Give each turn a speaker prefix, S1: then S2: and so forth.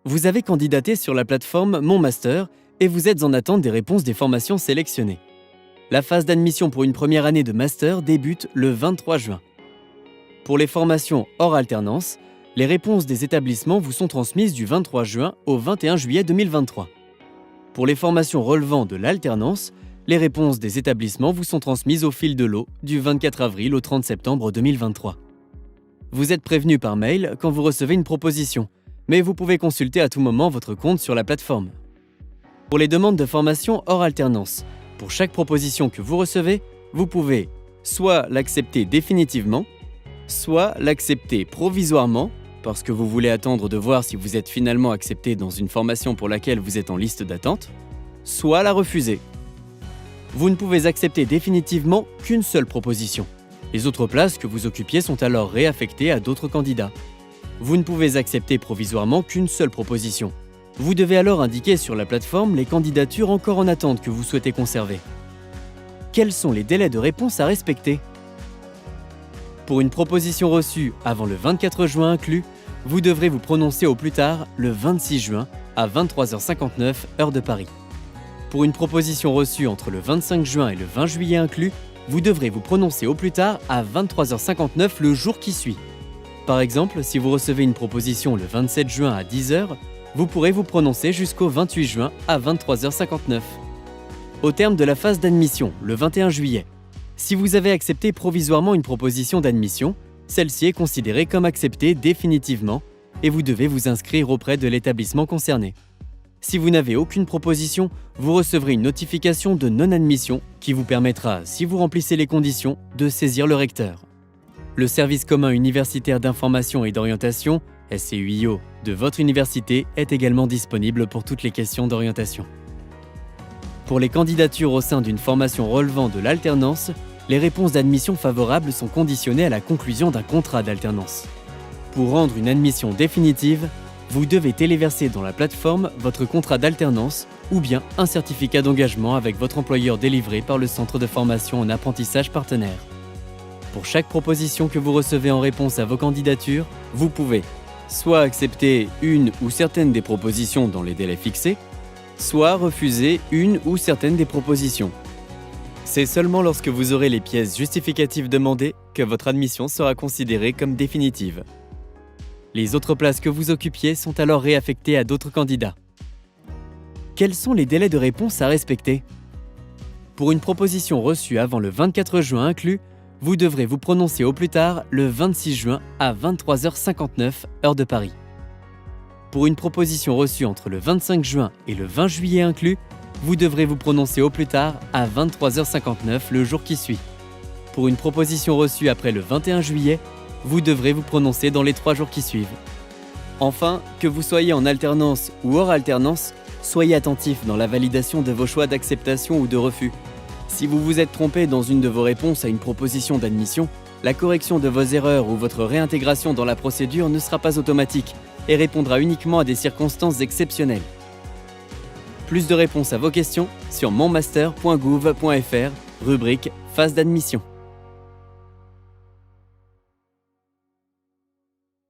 S1: Vous avez candidaté sur la plateforme Mon Master et vous êtes en attente des réponses des formations sélectionnées. La phase d'admission pour une première année de master débute le 23 juin. Pour les formations hors alternance, les réponses des établissements vous sont transmises du 23 juin au 21 juillet 2023. Pour les formations relevant de l'alternance, les réponses des établissements vous sont transmises au fil de l'eau du 24 avril au 30 septembre 2023. Vous êtes prévenu par mail quand vous recevez une proposition, mais vous pouvez consulter à tout moment votre compte sur la plateforme. Pour les demandes de formation hors alternance, pour chaque proposition que vous recevez, vous pouvez soit l'accepter définitivement, soit l'accepter provisoirement, parce que vous voulez attendre de voir si vous êtes finalement accepté dans une formation pour laquelle vous êtes en liste d'attente, soit la refuser. Vous ne pouvez accepter définitivement qu'une seule proposition. Les autres places que vous occupiez sont alors réaffectées à d'autres candidats. Vous ne pouvez accepter provisoirement qu'une seule proposition. Vous devez alors indiquer sur la plateforme les candidatures encore en attente que vous souhaitez conserver. Quels sont les délais de réponse à respecter ? Pour une proposition reçue avant le 24 juin inclus, vous devrez vous prononcer au plus tard le 26 juin à 23h59 heure de Paris. Pour une proposition reçue entre le 25 juin et le 20 juillet inclus, vous devrez vous prononcer au plus tard à 23h59 le jour qui suit. Par exemple, si vous recevez une proposition le 27 juin à 10h, vous pourrez vous prononcer jusqu'au 28 juin à 23h59. Au terme de la phase d'admission, le 21 juillet, si vous avez accepté provisoirement une proposition d'admission, celle-ci est considérée comme acceptée définitivement et vous devez vous inscrire auprès de l'établissement concerné. Si vous n'avez aucune proposition, vous recevrez une notification de non-admission qui vous permettra, si vous remplissez les conditions, de saisir le recteur. Le service commun universitaire d'information et d'orientation, SCUIO, de votre université est également disponible pour toutes les questions d'orientation. Pour les candidatures au sein d'une formation relevant de l'alternance, les réponses d'admission favorables sont conditionnées à la conclusion d'un contrat d'alternance. Pour rendre une admission définitive, vous devez téléverser dans la plateforme votre contrat d'alternance ou bien un certificat d'engagement avec votre employeur délivré par le centre de formation en apprentissage partenaire. Pour chaque proposition que vous recevez en réponse à vos candidatures, vous pouvez soit accepter une ou certaines des propositions dans les délais fixés, soit refuser une ou certaines des propositions. C'est seulement lorsque vous aurez les pièces justificatives demandées que votre admission sera considérée comme définitive. Les autres places que vous occupiez sont alors réaffectées à d'autres candidats. Quels sont les délais de réponse à respecter ? Pour une proposition reçue avant le 24 juin inclus, vous devrez vous prononcer au plus tard le 26 juin à 23h59 heure de Paris. Pour une proposition reçue entre le 25 juin et le 20 juillet inclus, vous devrez vous prononcer au plus tard à 23h59 le jour qui suit. Pour une proposition reçue après le 21 juillet, vous devrez vous prononcer dans les 3 jours qui suivent. Enfin, que vous soyez en alternance ou hors alternance, soyez attentif dans la validation de vos choix d'acceptation ou de refus. Si vous vous êtes trompé dans une de vos réponses à une proposition d'admission, la correction de vos erreurs ou votre réintégration dans la procédure ne sera pas automatique et répondra uniquement à des circonstances exceptionnelles. Plus de réponses à vos questions sur monmaster.gouv.fr, rubrique phase d'admission.